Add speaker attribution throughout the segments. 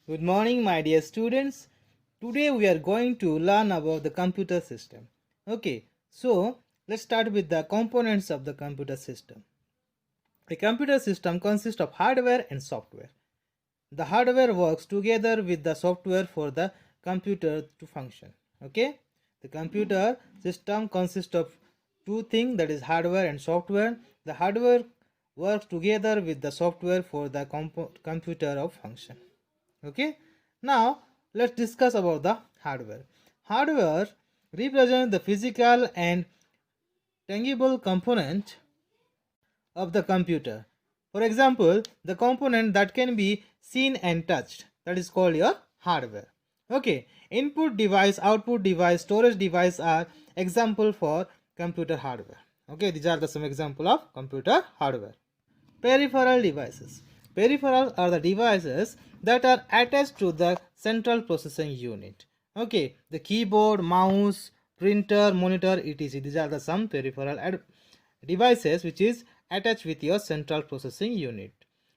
Speaker 1: Good morning, my dear students. Today we are going to learn about the computer system. Okay, so let's start with the components of the computer system. A computer system consists of hardware and software. The hardware works together with the software for the computer to function. Okay, the computer system consists of two things, that is hardware and software. The hardware works together with the software for the computer of function. Okay, now let's discuss about the hardware represents the physical and tangible component of the computer. For example, the component that can be seen and touched, that is called your hardware. Okay, input device, output device, storage device are example for computer hardware. Okay, these are the some example of computer hardware. Peripheral devices. Peripherals are the devices that are attached to the central processing unit. Okay, the keyboard, mouse, printer, monitor, etc. These are the some peripheral devices which is attached with your central processing unit.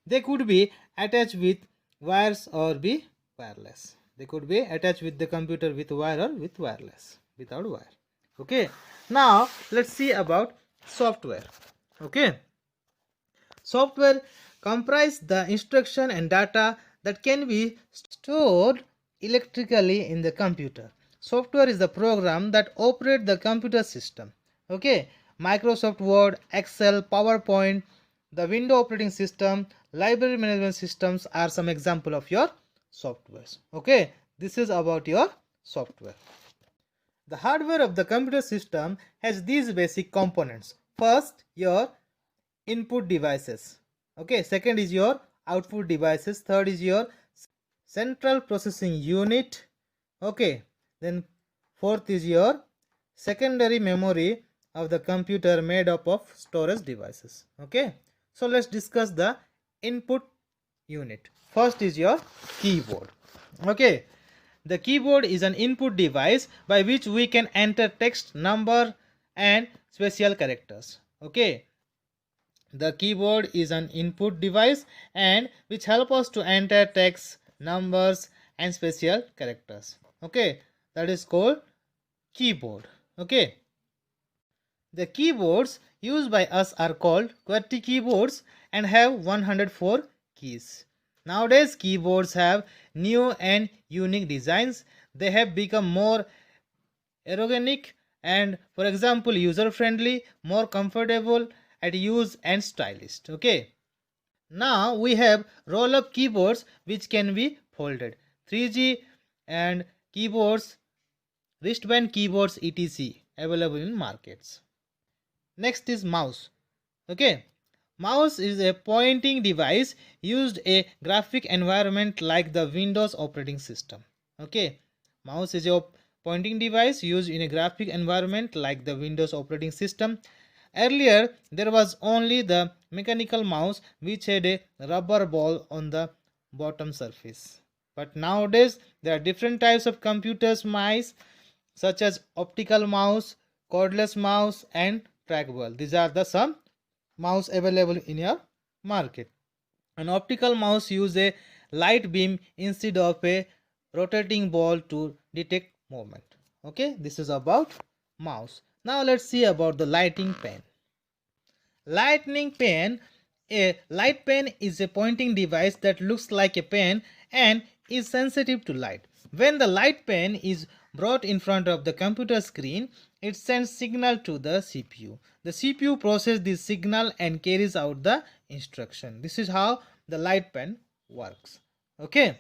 Speaker 1: They could be attached with wires or be wireless. They could be attached with the computer with wire or with wireless, without wire. Okay, now let's see about software. Okay, software comprise the instruction and data that can be stored electrically in the computer. Software is the program that operate the computer system. Okay, Microsoft Word, Excel, PowerPoint, the Windows operating system, library management systems are some example of your softwares. Okay, this is about your software. The hardware of the computer system has these basic components. First, your input devices. Okay, second is your output devices. Third is your central processing unit. Okay, then fourth is your secondary memory of the computer made up of storage devices. Okay, so let's discuss the input unit. First is your keyboard. Okay, the keyboard is an input device by which we can enter text, number and special characters. Okay, the keyboard is an input device and which help us to enter text, numbers and special characters. Okay, that is called keyboard. Okay, the keyboards used by us are called QWERTY keyboards and have 104 keys. Nowadays keyboards have new and unique designs. They have become more ergonomic and, for example, user friendly, more comfortable at use and stylish. Okay, now we have roll up keyboards which can be folded, 3G and keyboards, wristband keyboards, etc. available in markets. Next is mouse. Okay, mouse is a pointing device used a graphic environment like the Windows operating system. Okay, mouse is a pointing device used in a graphic environment like the Windows operating system. Earlier there was only the mechanical mouse which had a rubber ball on the bottom surface, but nowadays there are different types of computers mice such as optical mouse, cordless mouse and trackball. These are the some mouse available in your market. An optical mouse use a light beam instead of a rotating ball to detect movement. Okay, this is about mouse. Now let's see about the lighting pen. Lightning pen. A light pen is a pointing device that looks like a pen and is sensitive to light. When the light pen is brought in front of the computer screen, it sends signal to the CPU. The CPU processes this signal and carries out the instruction. This is how the light pen works. Okay.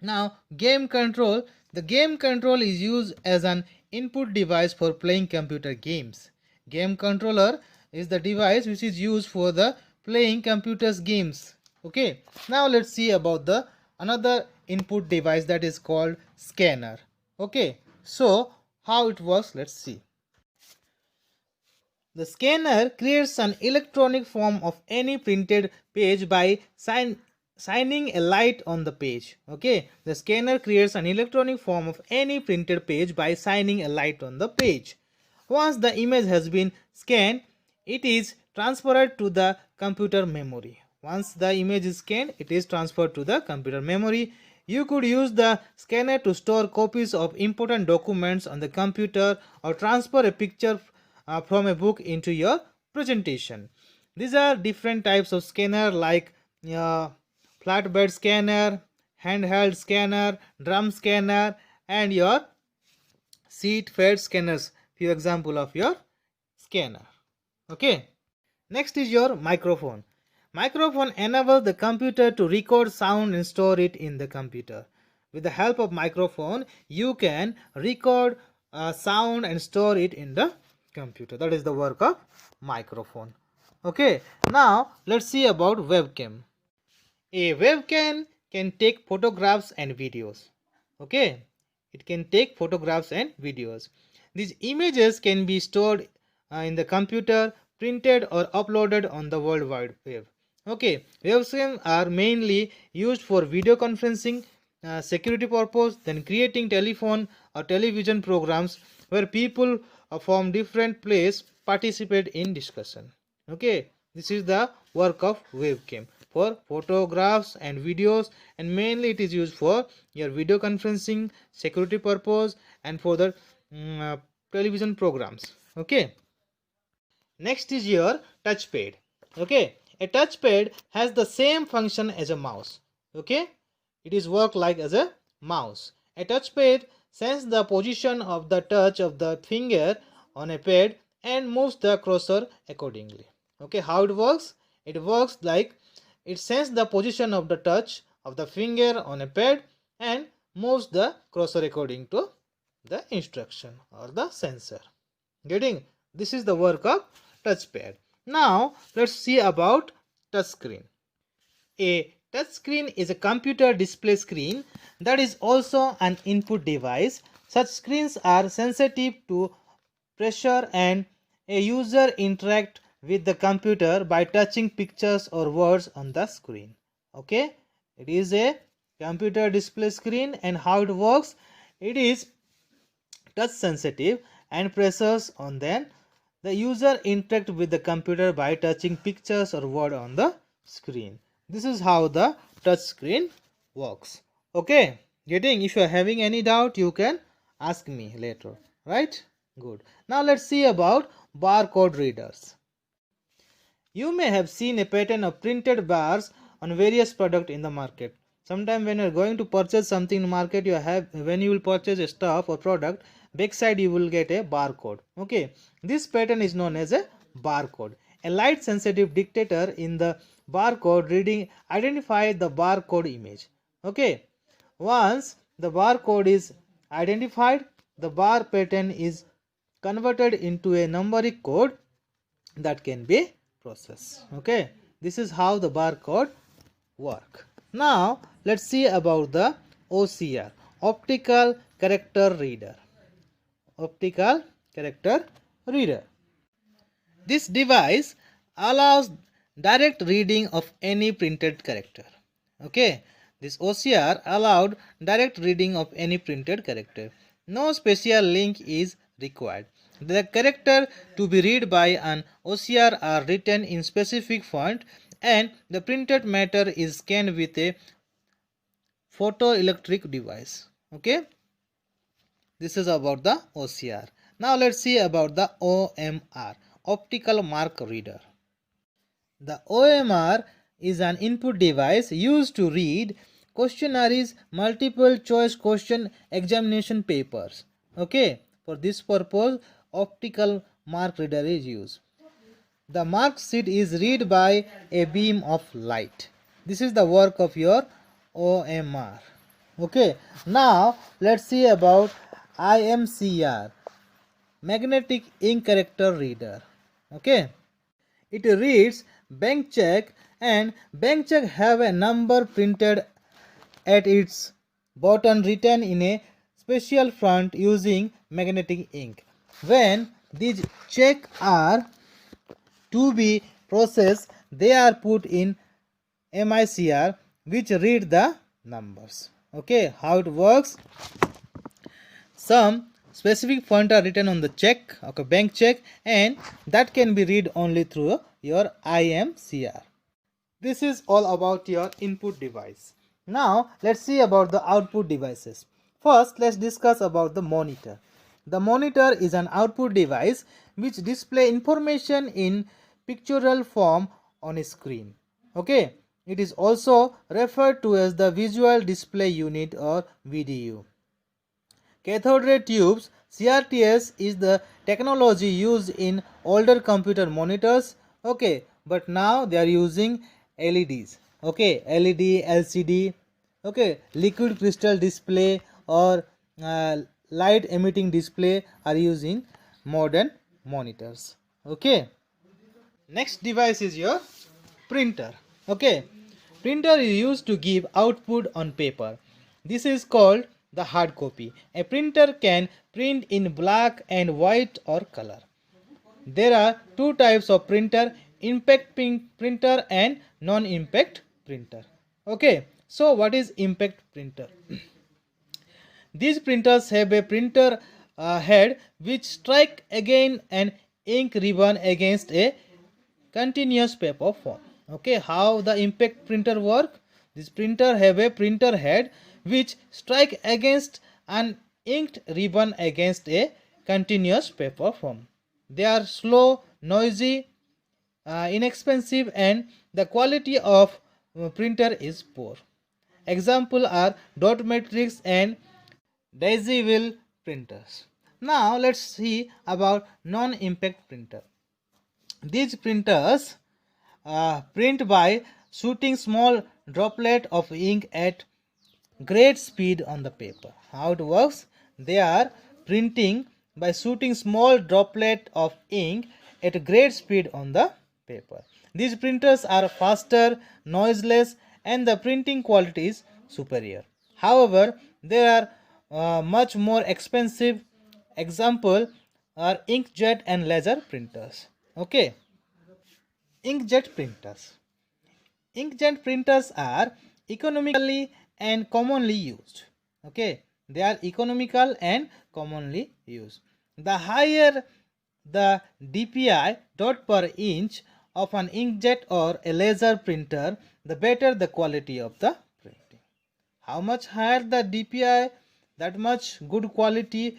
Speaker 1: Now game control. The game control is used as an input device for playing computer games. Game controller is the device which is used for the playing computers games. Okay, now let's see about the another input device that is called scanner. Okay, so how it works, let's see. The scanner creates an electronic form of any printed page by shining a light on the page. Okay, the scanner creates an electronic form of any printed page by shining a light on the page. Once the image has been scanned, it is transferred to the computer memory. Once the image is scanned, it is transferred to the computer memory. You could use the scanner to store copies of important documents on the computer or transfer a picture from a book into your presentation. These are different types of scanner like flatbed scanner, handheld scanner, drum scanner, and your seat fed scanners. Few example of your scanner. Okay. Next is your microphone. Microphone enables the computer to record sound and store it in the computer. With the help of microphone, you can record sound and store it in the computer. That is the work of microphone. Okay, now let's see about webcam. A webcam can take photographs and videos. Okay, it can take photographs and videos. These images can be stored in the computer, printed or uploaded on the World Wide Web. Okay, webcams are mainly used for video conferencing, security purpose, then creating telephone or television programs where people from different places participate in discussion. Okay, this is the work of webcam for photographs and videos, and mainly it is used for your video conferencing, security purpose, and for the television programs. Okay, next is your touchpad. Okay, a touchpad has the same function as a mouse. Okay, it is work like as a mouse. A touchpad senses the position of the touch of the finger on a pad and moves the cursor accordingly. Okay, how it works? It works like it senses the position of the touch of the finger on a pad and moves the cursor according to the instruction or the sensor. Getting? This is the work of touchpad. Now let's see about touchscreen. A touchscreen is a computer display screen that is also an input device. Such screens are sensitive to pressure and a user interact with the computer by touching pictures or words on the screen. Okay, it is a computer display screen, and how it works, it is touch sensitive and pressures on them. The user interact with the computer by touching pictures or word on the screen. This is how the touch screen works. Okay, getting? If you are having any doubt, you can ask me later, right? Good. Now let's see about barcode readers. You may have seen a pattern of printed bars on various products in the market. Sometime when you are going to purchase something in the market, when you will purchase a stuff or product, backside you will get a barcode. Okay, this pattern is known as a barcode. A light sensitive dictator in the barcode reading identify the barcode image. Okay, once the barcode is identified, the bar pattern is converted into a numeric code that can be processed. Okay, this is how the barcode work. Now let's see about the OCR, optical character reader. Optical character reader. This device allows direct reading of any printed character. Okay, this OCR allowed direct reading of any printed character. No special link is required. The character to be read by an OCR are written in specific font, and the printed matter is scanned with a photoelectric device. Okay, this is about the OCR. Now let's see about the OMR, optical mark reader. The OMR is an input device used to read questionnaires, multiple choice question examination papers. Okay, for this purpose optical mark reader is used. The mark sheet is read by a beam of light. This is the work of your OMR. Okay, now let's see about IMCR, magnetic ink character reader. Okay, it reads bank check, and bank check have a number printed at its bottom written in a special font using magnetic ink. When these checks are to be processed, they are put in MICR, which read the numbers. Okay, how it works? Some specific font are written on the check, okay, bank check, and that can be read only through your IMCR. This is all about your input device. Now let's see about the output devices. First, let's discuss about the monitor. The monitor is an output device which display information in pictorial form on a screen. Okay, it is also referred to as the visual display unit or VDU. Cathode ray tubes CRTs is the technology used in older computer monitors. Okay, but now they are using LEDs. Okay, LED, LCD. Okay, liquid crystal display or light emitting display are using modern monitors. Okay, next device is your printer. Okay, printer is used to give output on paper. This is called the hard copy. A printer can print in black and white or color. There are two types of printer, impact printer and non-impact printer. Okay, so what is impact printer? These printers have a printer head which strike again an ink ribbon against a continuous paper form. Okay, how the impact printer work? This printer have a printer head which strike against an inked ribbon against a continuous paper form. They are slow, noisy, inexpensive, and the quality of printer is poor. Example are dot matrix and Daisy printers. Now let's see about non-impact printer. These printers print by shooting small droplet of ink at great speed on the paper. How it works? They are printing by shooting small droplet of ink at great speed on the paper. These printers are faster, noiseless, and the printing quality is superior. However, there are much more expensive. Example are inkjet and laser printers. Okay, inkjet printers. Inkjet printers are economically and commonly used. Okay, they are economical and commonly used. The higher the DPI dot per inch of an inkjet or a laser printer, the better the quality of the printing. How much higher the DPI, that much good quality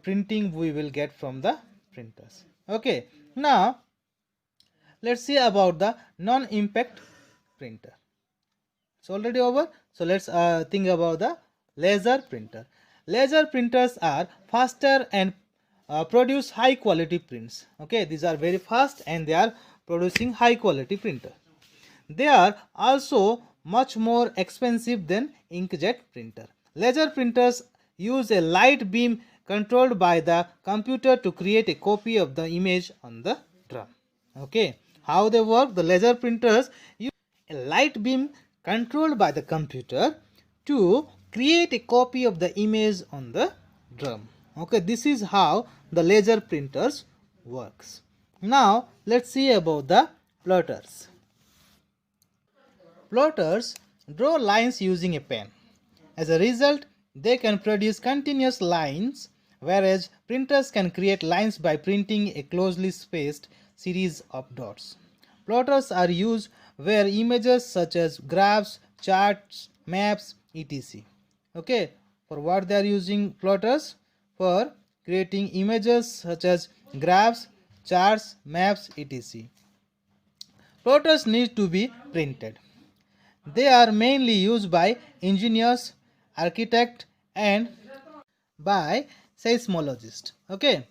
Speaker 1: printing we will get from the printers. Okay, now let's see about the non-impact printer. It's already over, so let's think about the laser printer. Laser printers are faster and produce high quality prints. Okay, these are very fast and they are producing high quality printer. They are also much more expensive than inkjet printer. Laser printers use a light beam controlled by the computer to create a copy of the image on the drum. Okay, how they work? The laser printers use a light beam controlled by the computer to create a copy of the image on the drum. Okay, this is how the laser printers works. Now let's see about the plotters. Plotters draw lines using a pen. As a result, they can produce continuous lines, whereas printers can create lines by printing a closely spaced series of dots. Plotters are used where images such as graphs, charts, maps, etc. Okay, for what they are using plotters? For creating images such as graphs, charts, maps, etc. Plotters need to be printed. They are mainly used by engineers, architects, and by seismologists. Okay,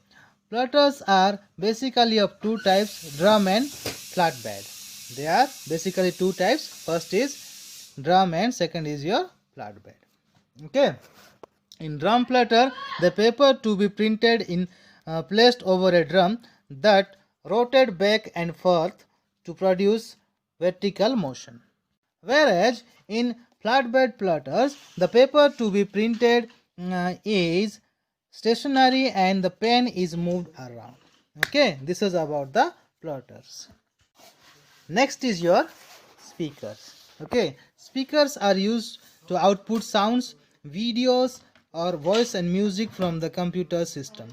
Speaker 1: plotters are basically of two types, drum and flatbed. They are basically two types. First is drum and second is your flatbed. Okay, in drum plotter, the paper to be printed in placed over a drum that rotate back and forth to produce vertical motion. Whereas in flatbed plotters, the paper to be printed is stationary and the pen is moved around. Okay, this is about the plotters. Next is your speakers. Okay, speakers are used to output sounds, videos, or voice and music from the computer system.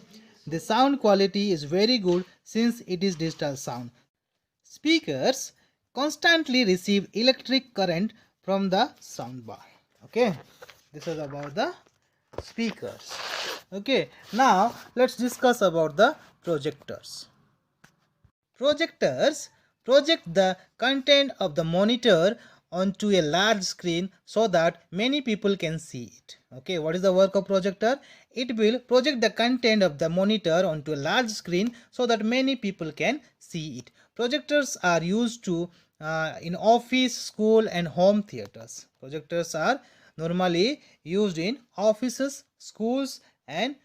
Speaker 1: The sound quality is very good since it is digital sound. Speakers constantly receive electric current from the sound bar. Okay, this is about the speakers. Okay, now let's discuss about the projectors. Projectors project the content of the monitor onto a large screen so that many people can see it. Okay, what is the work of projector? It will project the content of the monitor onto a large screen so that many people can see it. Projectors are used to in office, school and home theaters. Projectors are normally used in offices, schools and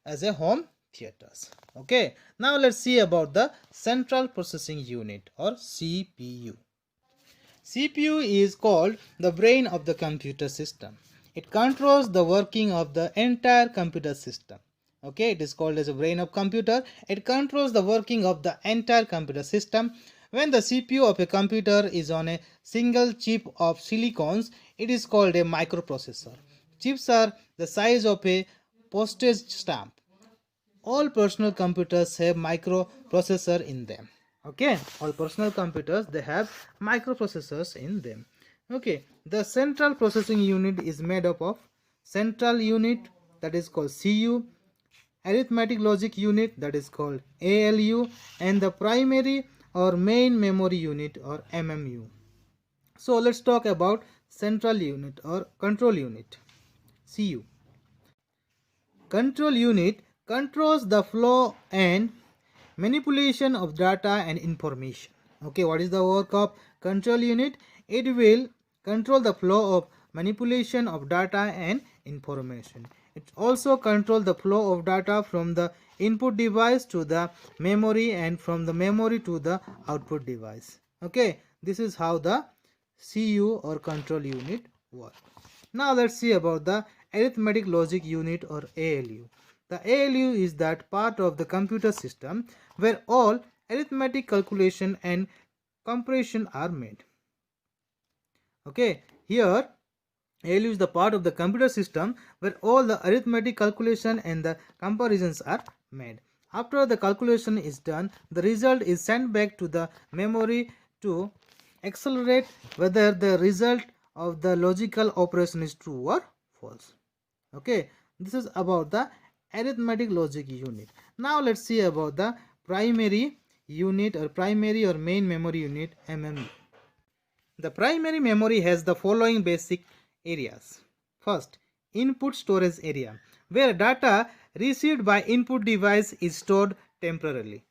Speaker 1: as a home theaters. Okay, now let's see about the central processing unit or CPU. CPU is called the brain of the computer system. It controls the working of the entire computer system. Okay, it is called as a brain of computer. It controls the working of the entire computer system. When the CPU of a computer is on a single chip of silicons, it is called a microprocessor. Chips are the size of a postage stamp. All personal computers have microprocessor in them. Okay, all personal computers, they have microprocessors in them. Okay, the central processing unit is made up of central unit, that is called CU, arithmetic logic unit, that is called ALU, and the primary or main memory unit or MMU. So let's talk about central unit or control unit, CU. Control unit controls the flow and manipulation of data and information. Okay, what is the work of control unit? It will control the flow of manipulation of data and information. It also controls the flow of data from the input device to the memory and from the memory to the output device. Okay, this is how the CU or control unit works. Now let's see about the arithmetic logic unit or ALU. The ALU is that part of the computer system where all arithmetic calculation and comparison are made. Okay, here ALU is the part of the computer system where all the arithmetic calculation and the comparisons are made. After the calculation is done, the result is sent back to the memory to accelerate whether the result of the logical operation is true or false. Okay, this is about the arithmetic logic unit. Now let's see about the primary unit or primary or main memory unit, MMU. The primary memory has the following basic areas. First, input storage area, where data received by input device is stored temporarily.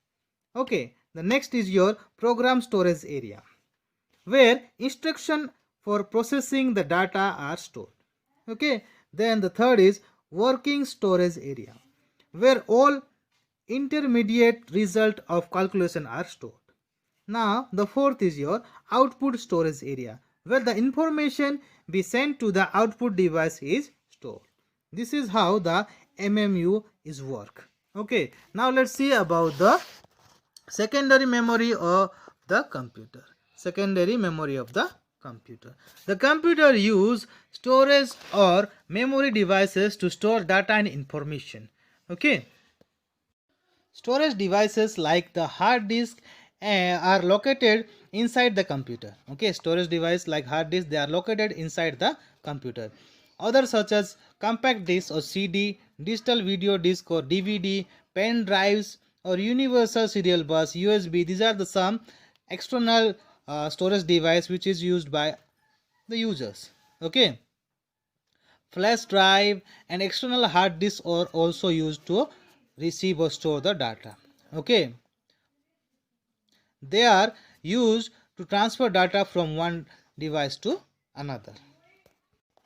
Speaker 1: Okay, the next is your program storage area, where instruction for processing the data are stored. Okay, then the third is working storage area, where all intermediate result of calculation are stored. Now the fourth is your output storage area, where the information be sent to the output device is stored. This is how the MMU is work. Okay, now let's see about the secondary memory of the computer. Secondary memory of the computer. The computer use storage or memory devices to store data and information. Okay, storage devices like the hard disk are located inside the computer. Okay, storage device like hard disk, they are located inside the computer. Others such as compact disc or CD, digital video disc or DVD, pen drives or universal serial bus, USB, these are the some external storage device which is used by the users. Okay, flash drive and external hard disk are also used to receive or store the data. Okay, they are used to transfer data from one device to another.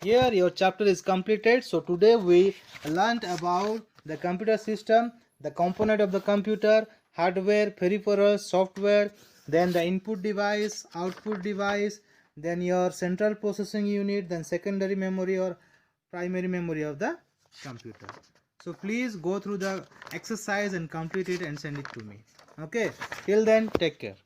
Speaker 1: Here your chapter is completed. So today we learned about the computer system, the component of the computer, hardware, peripherals, software, then the input device, output device, then your central processing unit, then secondary memory or primary memory of the computer. So please go through the exercise and complete it and send it to me. Okay, till then, take care.